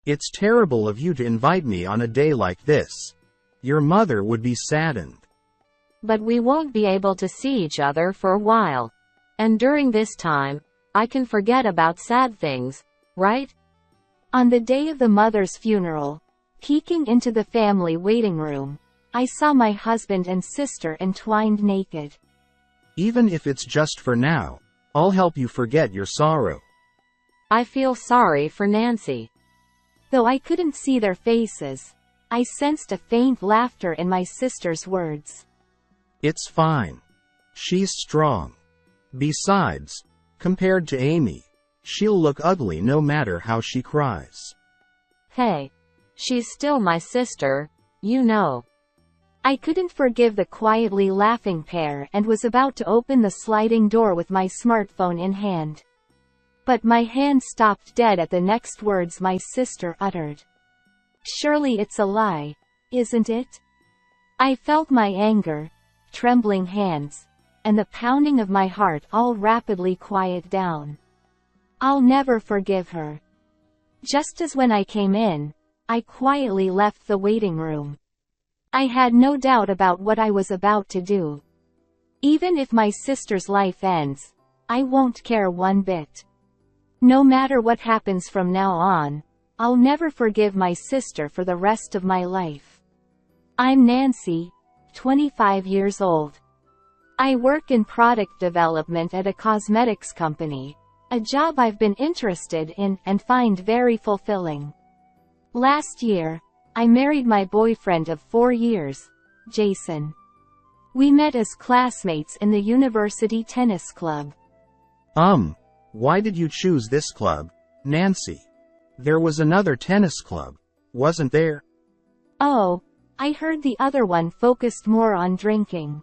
It's terrible of you to invite me on a day like this. Your mother would be saddened. But we won't be able to see each other for a while. And during this time, I can forget about sad things, right? On the day of the mother's funeral, peeking into the family waiting room, I saw my husband and sister entwined naked. Even if it's just for now, I'll help you forget your sorrow. I feel sorry for Nancy. Though I couldn't see their faces, I sensed a faint laughter in my sister's words. It's fine. She's strong. Besides, compared to Amy, she'll look ugly no matter how she cries. Hey. She's still my sister, you know. I couldn't forgive the quietly laughing pair and was about to open the sliding door with my smartphone in hand. But my hand stopped dead at the next words my sister uttered. Surely it's a lie, isn't it? I felt my anger, trembling hands, and the pounding of my heart all rapidly quiet down. I'll never forgive her. Just as when I came in, I quietly left the waiting room. I had no doubt about what I was about to do. Even if my sister's life ends, I won't care one bit. No matter what happens from now on, I'll never forgive my sister for the rest of my life. I'm Nancy, 25 years old. I work in product development at a cosmetics company, a job I've been interested in and find very fulfilling. Last year, I married my boyfriend of 4 years, Jason. We met as classmates in the university tennis club. Why did you choose this club, Nancy? There was another tennis club, wasn't there? Oh, I heard the other one focused more on drinking.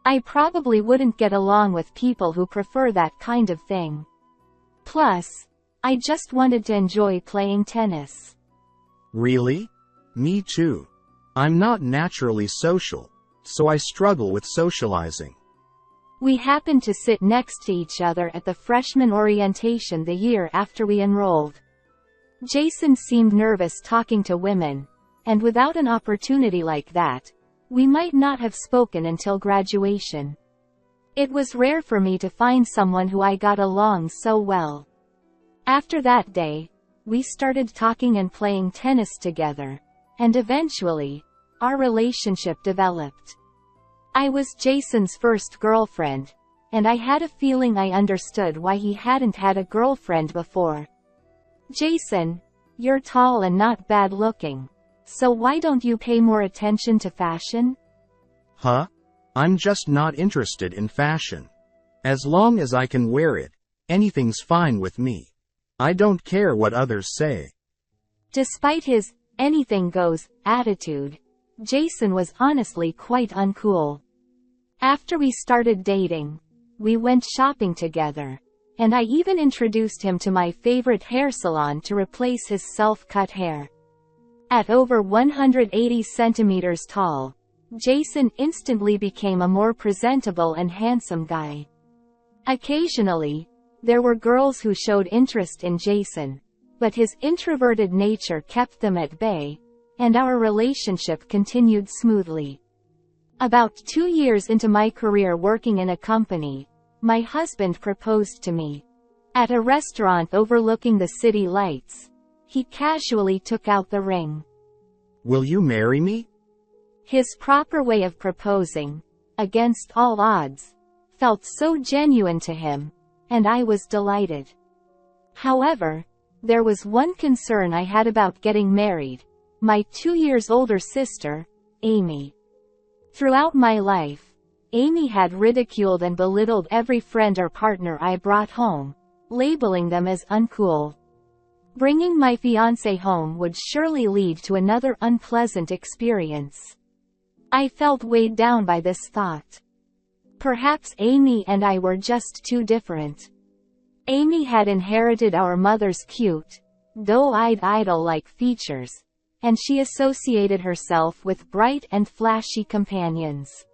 I probably wouldn't get along with people who prefer that kind of thing. Plus, I just wanted to enjoy playing tennis. Really? Me too. I'm not naturally social, so I struggle with socializing. We happened to sit next to each other at the freshman orientation the year after we enrolled. Jason seemed nervous talking to women, and without an opportunity like that, we might not have spoken until graduation. It was rare for me to find someone who I got along so well. After that day, we started talking and playing tennis together, and eventually, our relationship developed. I was Jason's first girlfriend, and I had a feeling I understood why he hadn't had a girlfriend before. Jason, you're tall and not bad looking, so why don't you pay more attention to fashion? Huh? I'm just not interested in fashion. As long as I can wear it, anything's fine with me. I don't care what others say. Despite his anything goes attitude, Jason was honestly quite uncool. After we started dating, we went shopping together, and I even introduced him to my favorite hair salon to replace his self-cut hair. At over 180 centimeters tall, Jason instantly became a more presentable and handsome guy. Occasionally, there were girls who showed interest in Jason, but his introverted nature kept them at bay, and our relationship continued smoothly. About 2 years into my career working in a company, my husband proposed to me. At a restaurant overlooking the city lights, he casually took out the ring. Will you marry me? His proper way of proposing, against all odds, felt so genuine to him, and I was delighted. However, there was one concern I had about getting married: my 2 years older sister, Amy. Throughout my life, Amy had ridiculed and belittled every friend or partner I brought home, labeling them as uncool. Bringing my fiancé home would surely lead to another unpleasant experience. I felt weighed down by this thought. Perhaps Amy and I were just too different. Amy had inherited our mother's cute, doe-eyed idol-like features, and she associated herself with bright and flashy companions.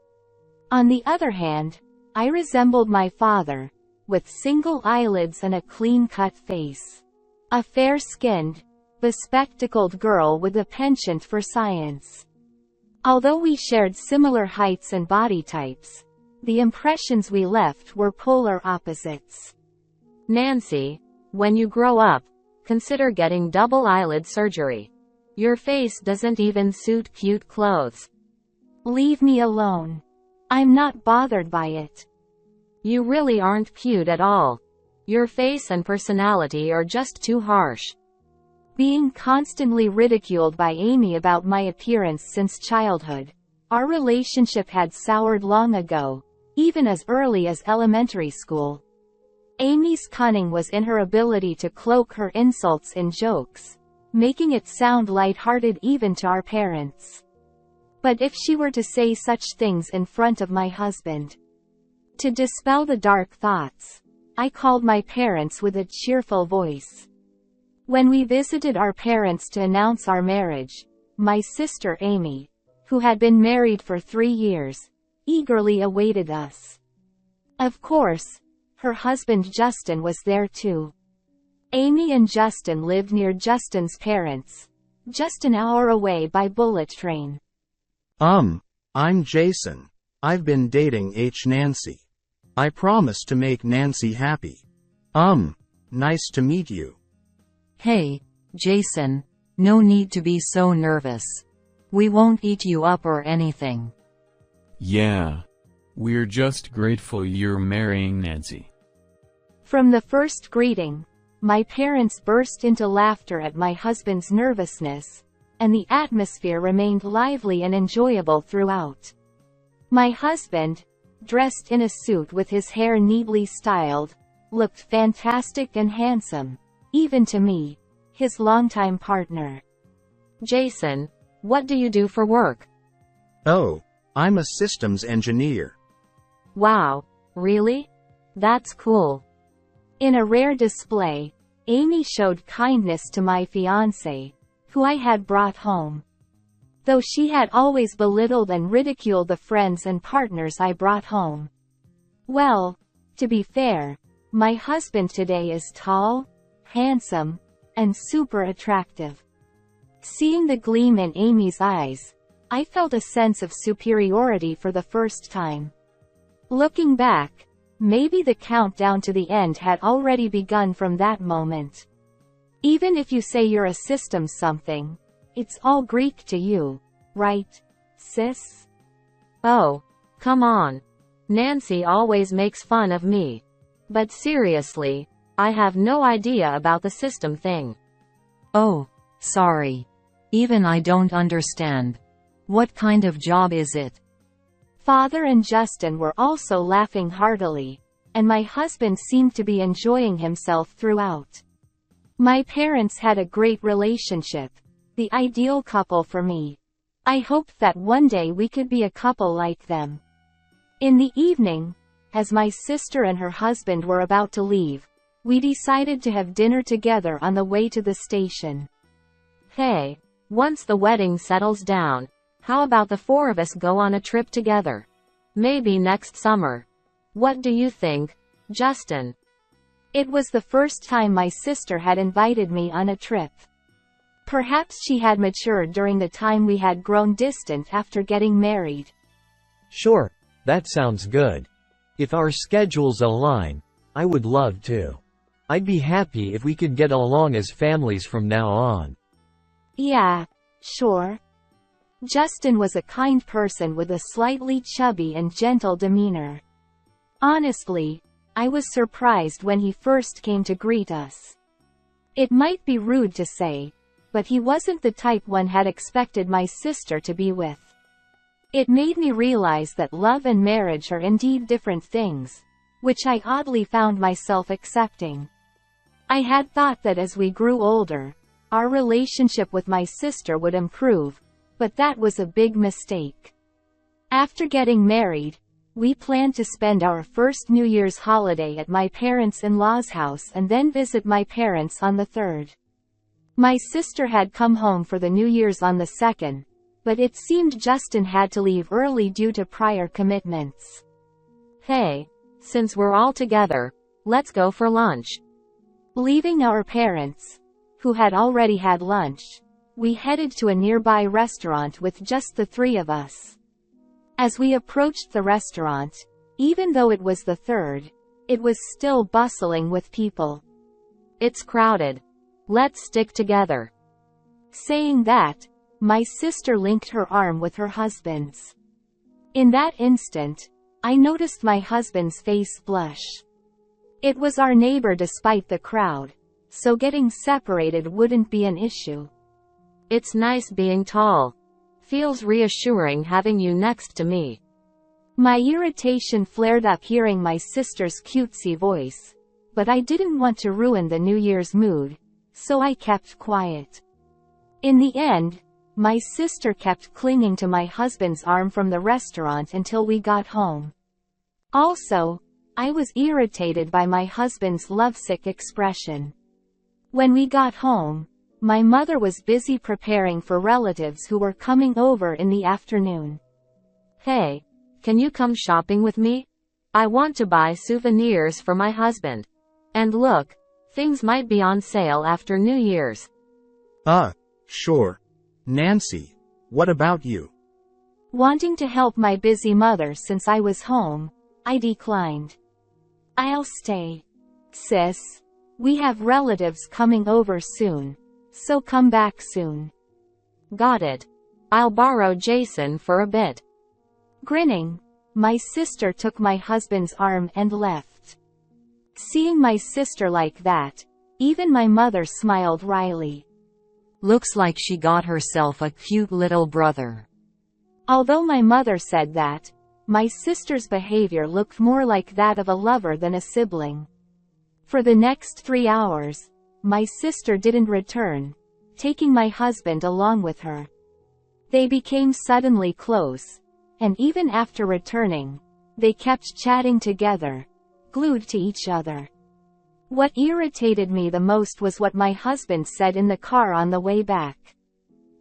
On the other hand, I resembled my father, with single eyelids and a clean-cut face. A fair-skinned, bespectacled girl with a penchant for science. Although we shared similar heights and body types, the impressions we left were polar opposites. Nancy, when you grow up, consider getting double eyelid surgery. Your face doesn't even suit cute clothes. Leave me alone. I'm not bothered by it. You really aren't cute at all. Your face and personality are just too harsh. Being constantly ridiculed by Amy about my appearance since childhood, our relationship had soured long ago, even as early as elementary school. Amy's cunning was in her ability to cloak her insults in jokes, making it sound light-hearted even to our parents. But if she were to say such things in front of my husband, to dispel the dark thoughts, I called my parents with a cheerful voice. When we visited our parents to announce our marriage, my sister Amy, who had been married for 3 years, eagerly awaited us. Of course, her husband Justin was there too. Amy and Justin lived near Justin's parents, just an hour away by bullet train. I'm Jason. I've been dating Nancy. I promise to make Nancy happy. Nice to meet you. Hey, Jason, no need to be so nervous. We won't eat you up or anything. Yeah. We're just grateful you're marrying Nancy. From the first greeting, my parents burst into laughter at my husband's nervousness, and the atmosphere remained lively and enjoyable throughout. My husband, dressed in a suit with his hair neatly styled, looked fantastic and handsome, even to me, his longtime partner. Jason, what do you do for work? Oh, I'm a systems engineer. Wow, really? That's cool. In a rare display, Amy showed kindness to my fiancé, who I had brought home. Though she had always belittled and ridiculed the friends and partners I brought home. Well, to be fair, my husband today is tall, handsome, and super attractive. Seeing the gleam in Amy's eyes, I felt a sense of superiority for the first time. Looking back, maybe the countdown to the end had already begun from that moment. Even if you say you're a system something, it's all Greek to you, right, sis? Oh, come on. Nancy always makes fun of me. But seriously, I have no idea about the system thing. Oh, sorry. Even I don't understand. What kind of job is it? Father and Justin were also laughing heartily, and my husband seemed to be enjoying himself throughout. My parents had a great relationship, the ideal couple for me. I hoped that one day we could be a couple like them. In the evening, as my sister and her husband were about to leave, we decided to have dinner together on the way to the station. Hey, once the wedding settles down, how about the 4 of us go on a trip together? Maybe next summer. What do you think, Justin? It was the first time my sister had invited me on a trip. Perhaps she had matured during the time we had grown distant after getting married. Sure, that sounds good. If our schedules align, I would love to. I'd be happy if we could get along as families from now on. Yeah, sure. Justin was a kind person with a slightly chubby and gentle demeanor. Honestly, I was surprised when he first came to greet us. It might be rude to say, but he wasn't the type one had expected my sister to be with. It made me realize that love and marriage are indeed different things, which I oddly found myself accepting. I had thought that as we grew older, our relationship with my sister would improve, but that was a big mistake. After getting married, we planned to spend our first New Year's holiday at my parents-in-law's house and then visit my parents on the 3rd. My sister had come home for the New Year's on the 2nd, but it seemed Justin had to leave early due to prior commitments. Hey, since we're all together, let's go for lunch. Leaving our parents, who had already had lunch, we headed to a nearby restaurant with just the three of us. As we approached the restaurant, even though it was the third, it was still bustling with people. It's crowded. Let's stick together. Saying that, my sister linked her arm with her husband's. In that instant, I noticed my husband's face blush. It was our neighbor despite the crowd, so getting separated wouldn't be an issue. It's nice being tall. Feels reassuring having you next to me. My irritation flared up hearing my sister's cutesy voice, but I didn't want to ruin the New Year's mood, so I kept quiet. In the end, my sister kept clinging to my husband's arm from the restaurant until we got home. Also, I was irritated by my husband's lovesick expression. When we got home, my mother was busy preparing for relatives who were coming over in the afternoon. Hey, can you come shopping with me? I want to buy souvenirs for my husband. And look, things might be on sale after New Year's. Sure. Nancy, what about you? Wanting to help my busy mother since I was home, I declined. I'll stay. Sis, we have relatives coming over soon, so come back soon. Got it. I'll borrow Jason for a bit. Grinning, my sister took my husband's arm and left. Seeing my sister like that, even my mother smiled wryly. Looks like she got herself a cute little brother. Although my mother said that, my sister's behavior looked more like that of a lover than a sibling. For the next 3 hours, my sister didn't return, taking my husband along with her. They became suddenly close, and even after returning, they kept chatting together, glued to each other. What irritated me the most was what my husband said in the car on the way back.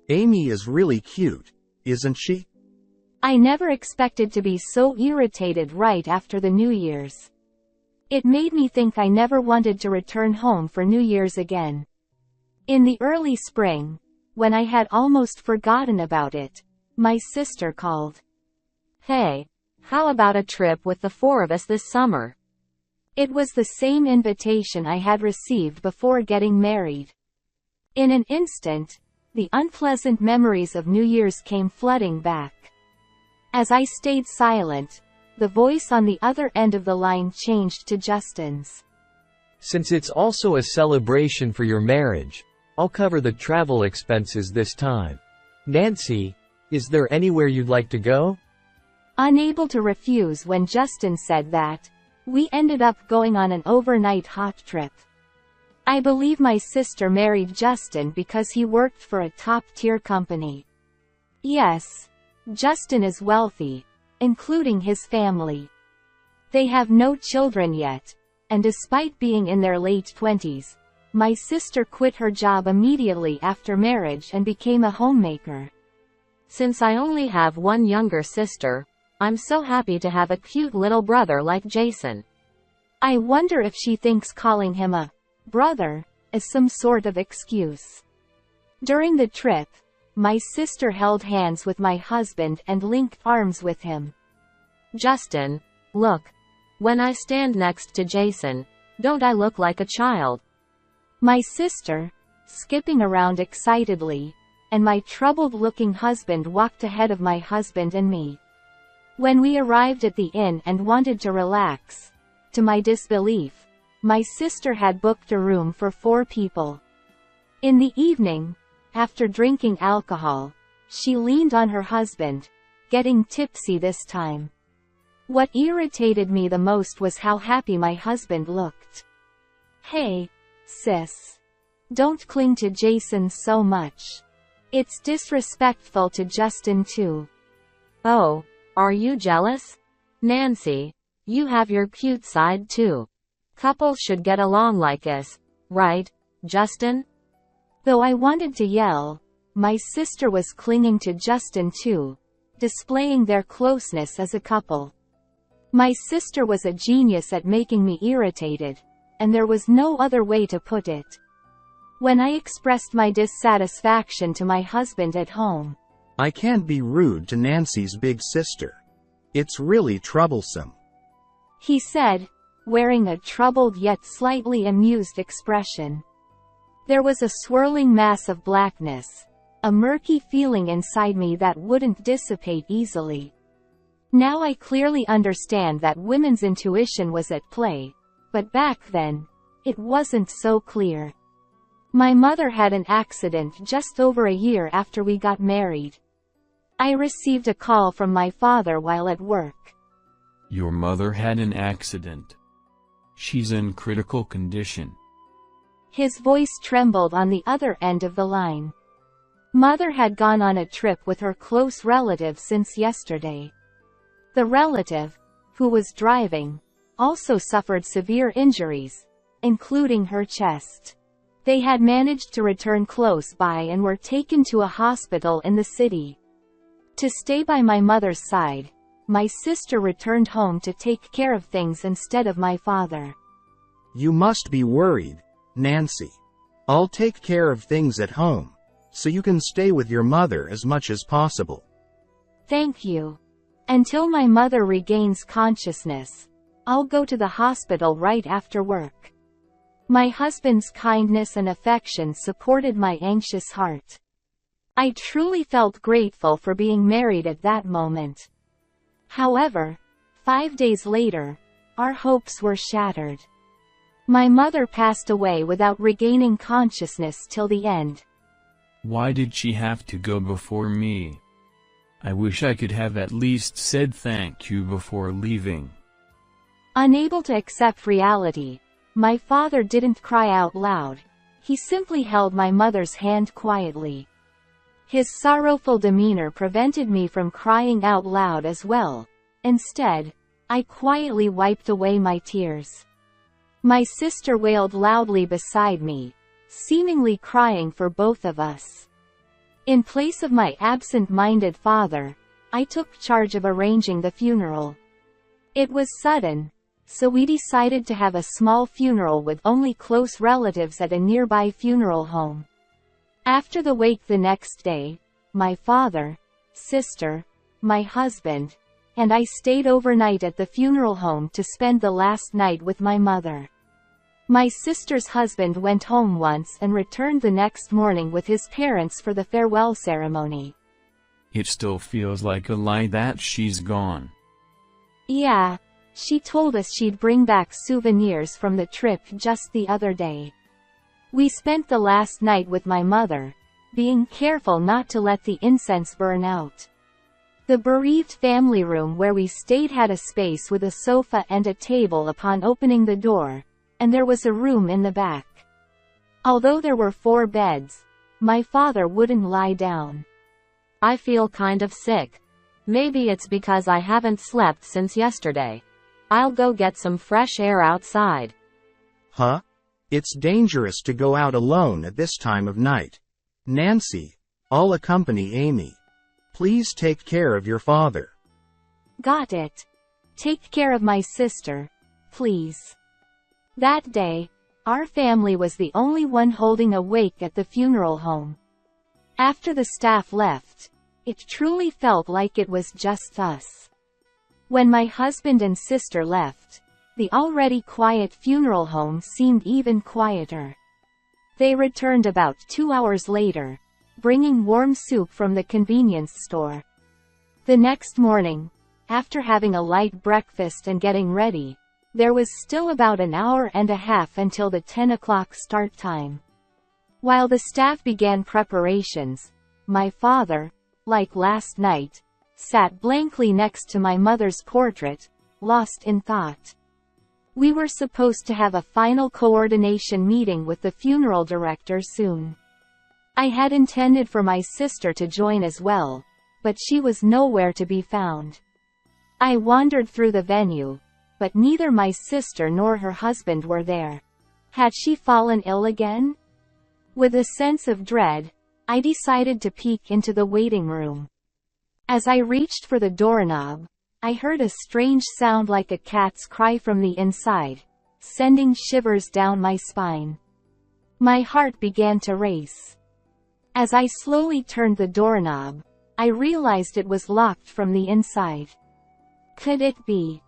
Amy is really cute, isn't she? I never expected to be so irritated right after the New Year's. It made me think I never wanted to return home for New Year's again. In the early spring, when I had almost forgotten about it, my sister called. Hey, how about a trip with the four of us this summer? It was the same invitation I had received before getting married. In an instant, the unpleasant memories of New Year's came flooding back. As I stayed silent, the voice on the other end of the line changed to Justin's. Since it's also a celebration for your marriage, I'll cover the travel expenses this time. Nancy, is there anywhere you'd like to go? Unable to refuse when Justin said that, we ended up going on an overnight hot trip. I believe my sister married Justin because he worked for a top-tier company. Yes, Justin is wealthy, including his family. They have no children yet, and despite being in their late 20s, my sister quit her job immediately after marriage and became a homemaker. Since I only have one younger sister, I'm so happy to have a cute little brother like Jason. I wonder if she thinks calling him a brother is some sort of excuse. During the trip, my sister held hands with my husband and linked arms with him. Justin, look. When I stand next to Jason, don't I look like a child? My sister, skipping around excitedly, and my troubled-looking husband walked ahead of my husband and me. When we arrived at the inn and wanted to relax, to my disbelief, my sister had booked a room for 4 people. In the evening, after drinking alcohol, she leaned on her husband, getting tipsy this time. What irritated me the most was how happy my husband looked. Hey, sis. Don't cling to Jason so much. It's disrespectful to Justin too. Oh, are you jealous? Nancy, you have your cute side too. Couples should get along like us, right, Justin? Though I wanted to yell, my sister was clinging to Justin too, displaying their closeness as a couple. My sister was a genius at making me irritated, and there was no other way to put it. When I expressed my dissatisfaction to my husband at home, I can't be rude to Nancy's big sister. It's really troublesome. he said, wearing a troubled yet slightly amused expression. There was a swirling mass of blackness, a murky feeling inside me that wouldn't dissipate easily. Now I clearly understand that women's intuition was at play, but back then, it wasn't so clear. My mother had an accident just over a year after we got married. I received a call from my father while at work. Your mother had an accident. She's in critical condition. His voice trembled on the other end of the line. Mother had gone on a trip with her close relative since yesterday. The relative, who was driving, also suffered severe injuries, including her chest. They had managed to return close by and were taken to a hospital in the city. To stay by my mother's side, my sister returned home to take care of things instead of my father. You must be worried, Nancy. I'll take care of things at home, so you can stay with your mother as much as possible. Thank you. Until my mother regains consciousness, I'll go to the hospital right after work. My husband's kindness and affection supported my anxious heart. I truly felt grateful for being married at that moment. However, 5 days later, our hopes were shattered. My mother passed away without regaining consciousness till the end. Why did she have to go before me? I wish I could have at least said thank you before leaving. Unable to accept reality, my father didn't cry out loud. He simply held my mother's hand quietly. His sorrowful demeanor prevented me from crying out loud as well. Instead, I quietly wiped away my tears. My sister wailed loudly beside me, seemingly crying for both of us. In place of my absent-minded father, I took charge of arranging the funeral. It was sudden, so we decided to have a small funeral with only close relatives at a nearby funeral home. After the wake the next day, my father, sister, my husband, and I stayed overnight at the funeral home to spend the last night with my mother. My sister's husband went home once and returned the next morning with his parents for the farewell ceremony. It still feels like a lie that she's gone. Yeah, she told us she'd bring back souvenirs from the trip just the other day. We spent the last night with my mother, being careful not to let the incense burn out. The bereaved family room where we stayed had a space with a sofa and a table upon opening the door, and there was a room in the back. Although there were 4 beds, my father wouldn't lie down. I feel kind of sick. Maybe it's because I haven't slept since yesterday. I'll go get some fresh air outside. Huh? It's dangerous to go out alone at this time of night. Nancy, I'll accompany Amy. Please take care of your father. Got it. Take care of my sister, please. That day, our family was the only one holding a wake at the funeral home. After the staff left, it truly felt like it was just us. When my husband and sister left, the already quiet funeral home seemed even quieter. They returned about 2 hours later, bringing warm soup from the convenience store. The next morning, after having a light breakfast and getting ready, there was still about an hour and a half until the 10 o'clock start time. While the staff began preparations, my father, like last night, sat blankly next to my mother's portrait, lost in thought. We were supposed to have a final coordination meeting with the funeral director soon. I had intended for my sister to join as well, but she was nowhere to be found. I wandered through the venue, but neither my sister nor her husband were there. Had she fallen ill again? With a sense of dread, I decided to peek into the waiting room. As I reached for the doorknob, I heard a strange sound like a cat's cry from the inside, sending shivers down my spine. My heart began to race. As I slowly turned the doorknob, I realized it was locked from the inside. Could it be?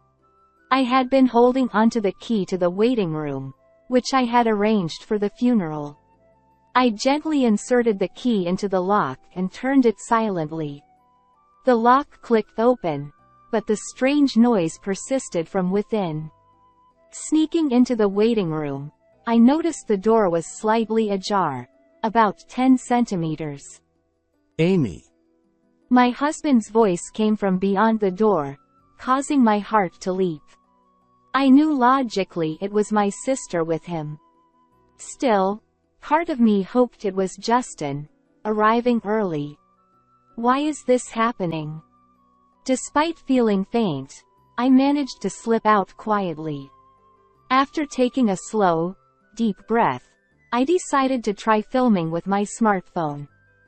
I had been holding onto the key to the waiting room, which I had arranged for the funeral. I gently inserted the key into the lock and turned it silently. The lock clicked open, but the strange noise persisted from within. Sneaking into the waiting room, I noticed the door was slightly ajar, about 10 centimeters. Amy. My husband's voice came from beyond the door, causing my heart to leap. I knew logically it was my sister with him. Still, part of me hoped it was Justin, arriving early. Why is this happening? Despite feeling faint, I managed to slip out quietly. After taking a slow, deep breath, I decided to try filming with my smartphone.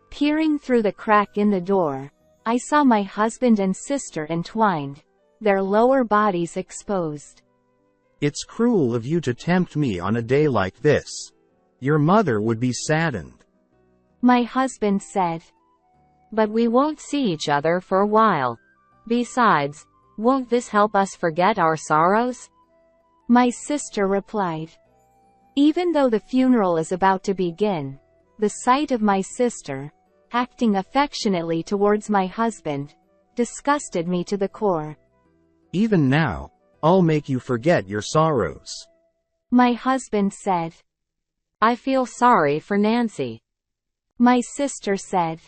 Peering through the crack in the door, I saw my husband and sister entwined, their lower bodies exposed. It's cruel of you to tempt me on a day like this. Your mother would be saddened. My husband said. But we won't see each other for a while. Besides, won't this help us forget our sorrows? My sister replied. Even though the funeral is about to begin, the sight of my sister, acting affectionately towards my husband, disgusted me to the core. Even now, I'll make you forget your sorrows. My husband said. I feel sorry for Nancy. My sister said.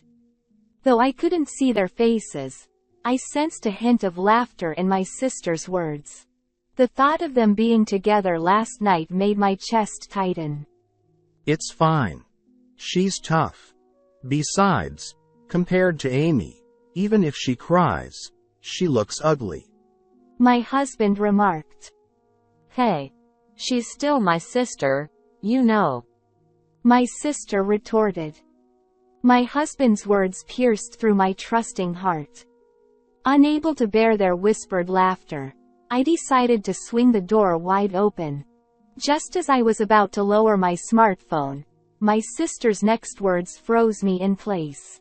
Though I couldn't see their faces, I sensed a hint of laughter in my sister's words. The thought of them being together last night made my chest tighten. It's fine. She's tough. Besides, compared to Amy, even if she cries, she looks ugly. My husband remarked. Hey, she's still my sister, you know. My sister retorted. My husband's words pierced through my trusting heart. Unable to bear their whispered laughter, I decided to swing the door wide open. Just as I was about to lower my smartphone, my sister's next words froze me in place.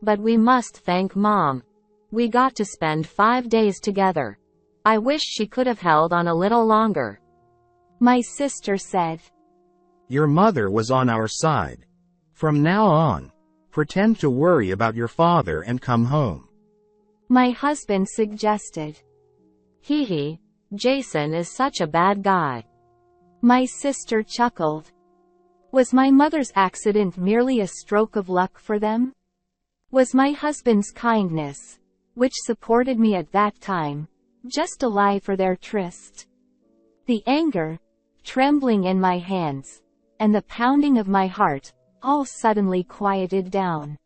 But we must thank Mom. We got to spend 5 days together. I wish she could have held on a little longer. My sister said. Your mother was on our side. From now on, pretend to worry about your father and come home. My husband suggested. Hee, Jason is such a bad guy. My sister chuckled. Was my mother's accident merely a stroke of luck for them? Was my husband's kindness, which supported me at that time, just a lie for their tryst? The anger, trembling in my hands, and the pounding of my heart, all suddenly quieted down.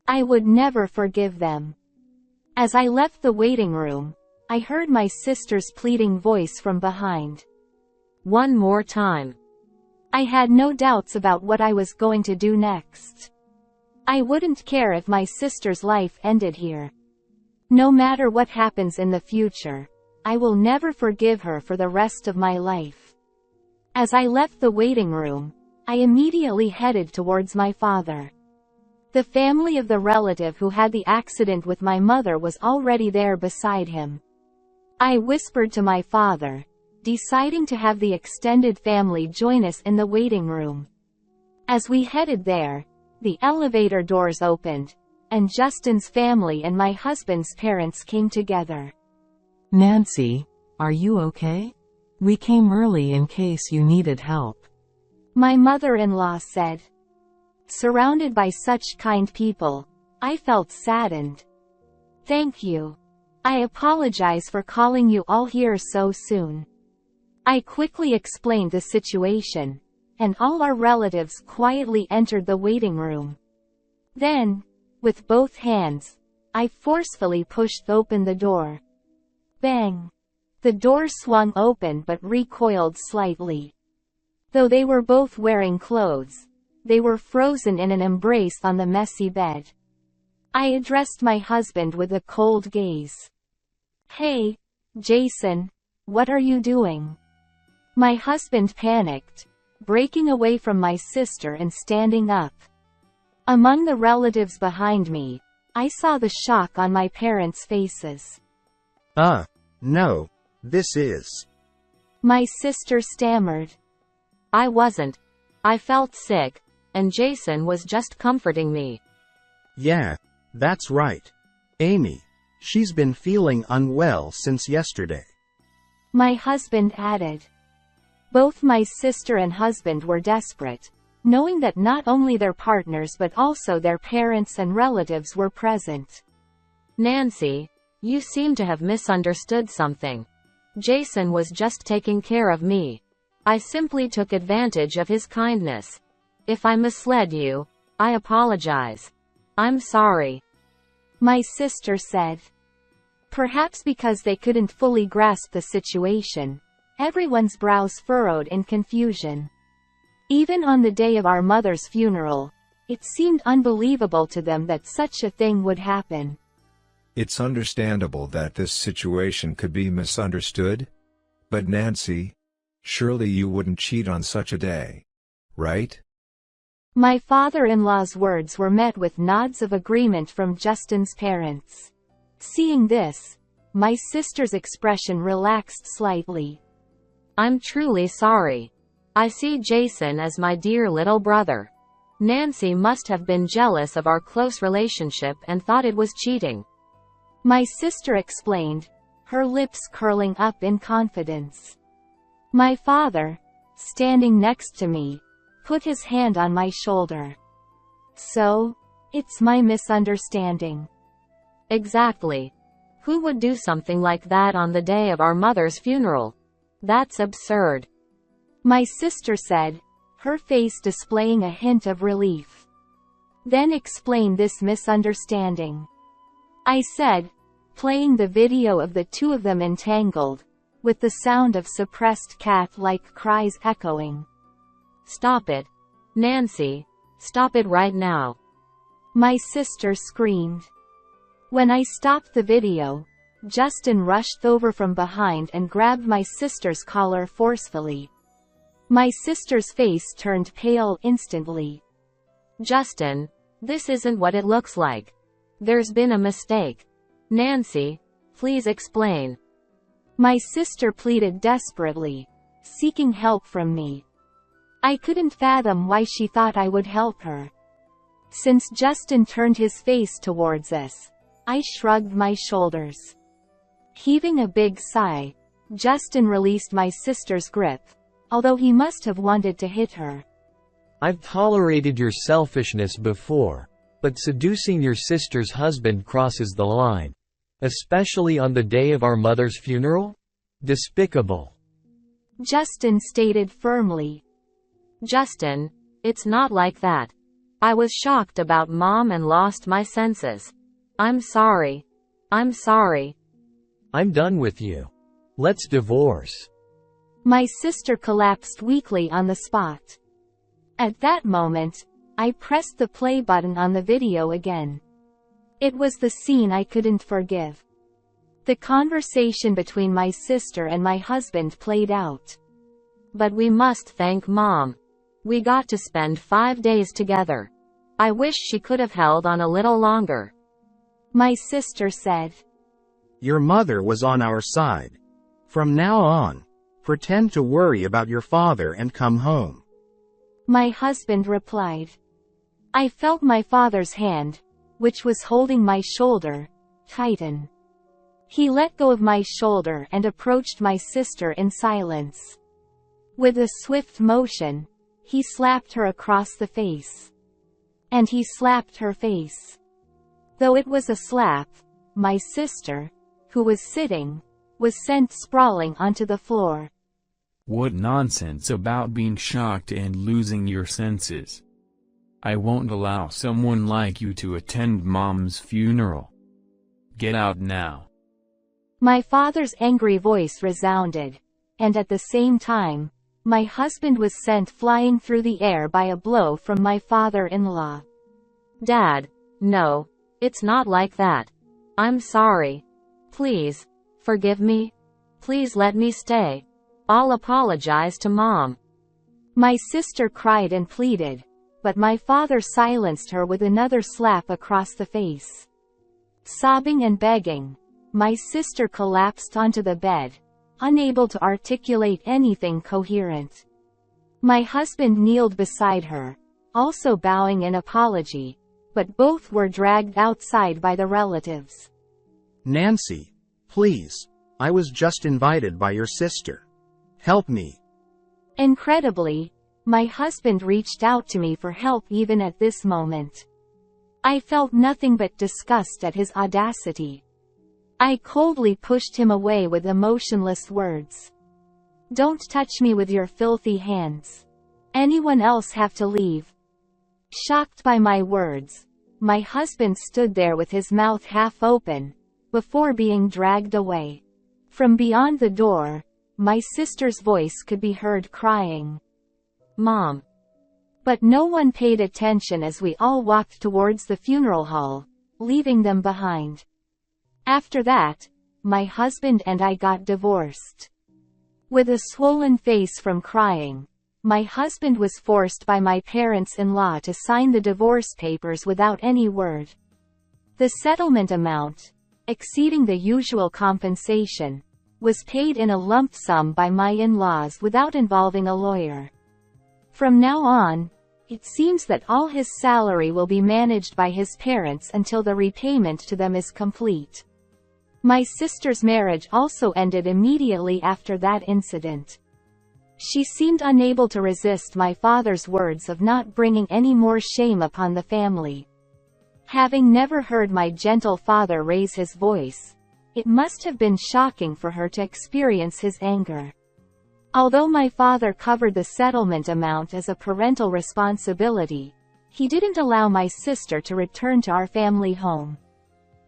I would never forgive them. As I left the waiting room, I heard my sister's pleading voice from behind. One more time. I had no doubts about what I was going to do next. I wouldn't care if my sister's life ended here. No matter what happens in the future, I will never forgive her for the rest of my life. As I left the waiting room, I immediately headed towards my father. The family of the relative who had the accident with my mother was already there beside him. I whispered to my father, deciding to have the extended family join us in the waiting room. As we headed there, the elevator doors opened, and Justin's family and my husband's parents came together. Nancy, are you okay? We came early in case you needed help. My mother-in-law said. Surrounded by such kind people, I felt saddened. Thank you. I apologize for calling you all here so soon. I quickly explained the situation, and all our relatives quietly entered the waiting room. Then, with both hands, I forcefully pushed open the door. Bang! The door swung open but recoiled slightly. Though they were both wearing clothes, they were frozen in an embrace on the messy bed. I addressed my husband with a cold gaze. Hey, Jason, what are you doing? My husband panicked, breaking away from my sister and standing up. Among the relatives behind me, I saw the shock on my parents' faces. No, this is. My sister stammered. I wasn't. I felt sick, and Jason was just comforting me. Yeah, that's right. Amy, she's been feeling unwell since yesterday. My husband added. Both my sister and husband were desperate, knowing that not only their partners but also their parents and relatives were present. Nancy, you seem to have misunderstood something. Jason was just taking care of me. I simply took advantage of his kindness. If I misled you, I apologize. I'm sorry. My sister said. Perhaps because they couldn't fully grasp the situation, everyone's brows furrowed in confusion. Even on the day of our mother's funeral, it seemed unbelievable to them that such a thing would happen. It's understandable that this situation could be misunderstood. But Nancy, surely you wouldn't cheat on such a day, right? My father-in-law's words were met with nods of agreement from Justin's parents. Seeing this, my sister's expression relaxed slightly. I'm truly sorry. I see Jason as my dear little brother. Nancy must have been jealous of our close relationship and thought it was cheating. My sister explained, her lips curling up in confidence. My father, standing next to me, put his hand on my shoulder. So, it's my misunderstanding. Exactly. Who would do something like that on the day of our mother's funeral? That's absurd. My sister said, her face displaying a hint of relief. Then explain this misunderstanding. I said, playing the video of the two of them entangled, with the sound of suppressed cat-like cries echoing. Stop it. Nancy, stop it right now. My sister screamed. When I stopped the video, Justin rushed over from behind and grabbed my sister's collar forcefully. My sister's face turned pale instantly. Justin, this isn't what it looks like. There's been a mistake. Nancy, please explain. My sister pleaded desperately, seeking help from me. I couldn't fathom why she thought I would help her. Since Justin turned his face towards us, I shrugged my shoulders. Heaving a big sigh, Justin released my sister's grip, although he must have wanted to hit her. I've tolerated your selfishness before, but seducing your sister's husband crosses the line. Especially on the day of our mother's funeral? Despicable. Justin stated firmly. Justin, it's not like that. I was shocked about Mom and lost my senses. I'm sorry. I'm sorry. I'm done with you. Let's divorce. My sister collapsed weakly on the spot. At that moment, I pressed the play button on the video again. It was the scene I couldn't forgive. The conversation between my sister and my husband played out. But we must thank Mom. We got to spend 5 days together. I wish she could have held on a little longer. My sister said. Your mother was on our side. From now on, pretend to worry about your father and come home. My husband replied. I felt my father's hand, which was holding my shoulder, tighten. He let go of my shoulder and approached my sister in silence. With a swift motion, he slapped her across the face. And he slapped her face. Though it was a slap, my sister, who was sitting, was sent sprawling onto the floor. What nonsense about being shocked and losing your senses. I won't allow someone like you to attend Mom's funeral. Get out now. My father's angry voice resounded, and at the same time, my husband was sent flying through the air by a blow from my father-in-law. Dad, no, it's not like that. I'm sorry. Please, forgive me. Please let me stay. I'll apologize to Mom. My sister cried and pleaded, but my father silenced her with another slap across the face. Sobbing and begging, my sister collapsed onto the bed, unable to articulate anything coherent. My husband kneeled beside her, also bowing in apology, but both were dragged outside by the relatives. Nancy, please. I was just invited by your sister. Help me. Incredibly, my husband reached out to me for help even at this moment. I felt nothing but disgust at his audacity. I coldly pushed him away with emotionless words. Don't touch me with your filthy hands. Anyone else have to leave? Shocked by my words, my husband stood there with his mouth half open, before being dragged away. From beyond the door, my sister's voice could be heard crying, "Mom." But no one paid attention as we all walked towards the funeral hall, leaving them behind. After that, my husband and I got divorced. With a swollen face from crying, my husband was forced by my parents-in-law to sign the divorce papers without any word. The settlement amount, exceeding the usual compensation, was paid in a lump sum by my in-laws without involving a lawyer. From now on, it seems that all his salary will be managed by his parents until the repayment to them is complete. My sister's marriage also ended immediately after that incident. She seemed unable to resist my father's words of not bringing any more shame upon the family. Having never heard my gentle father raise his voice, it must have been shocking for her to experience his anger. Although my father covered the settlement amount as a parental responsibility, he didn't allow my sister to return to our family home.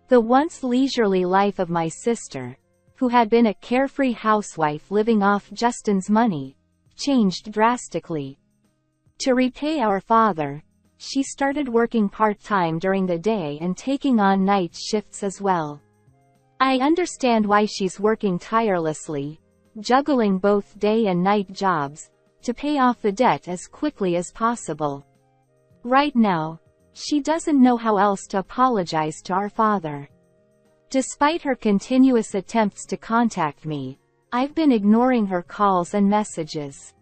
The once leisurely life of my sister, who had been a carefree housewife living off Justin's money, changed drastically. To repay our father, she started working part-time during the day and taking on night shifts as well. I understand why she's working tirelessly, juggling both day and night jobs, to pay off the debt as quickly as possible. Right now, she doesn't know how else to apologize to our father. Despite her continuous attempts to contact me, I've been ignoring her calls and messages.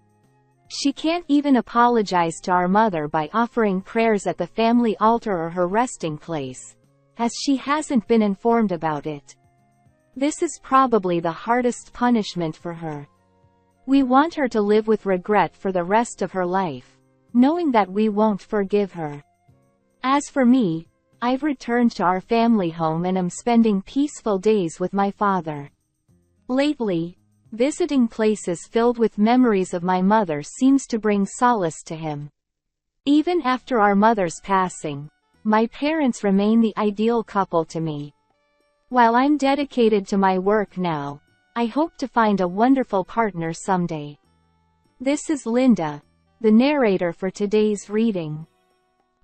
She can't even apologize to our mother by offering prayers at the family altar or her resting place, as she hasn't been informed about it. This is probably the hardest punishment for her. We want her to live with regret for the rest of her life, knowing that we won't forgive her. As for me, I've returned to our family home and am spending peaceful days with my father. Lately, visiting places filled with memories of my mother seems to bring solace to him. Even after our mother's passing, my parents remain the ideal couple to me. While I'm dedicated to my work now, I hope to find a wonderful partner someday. This is Linda, the narrator for today's reading.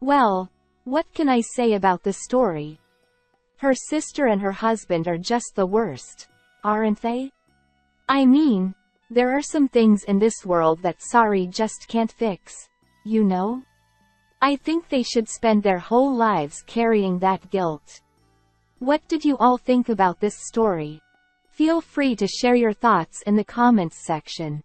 Well, what can I say about the story? Her sister and her husband are just the worst, aren't they? I mean, there are some things in this world that sorry just can't fix, you know? I think they should spend their whole lives carrying that guilt. What did you all think about this story? Feel free to share your thoughts in the comments section.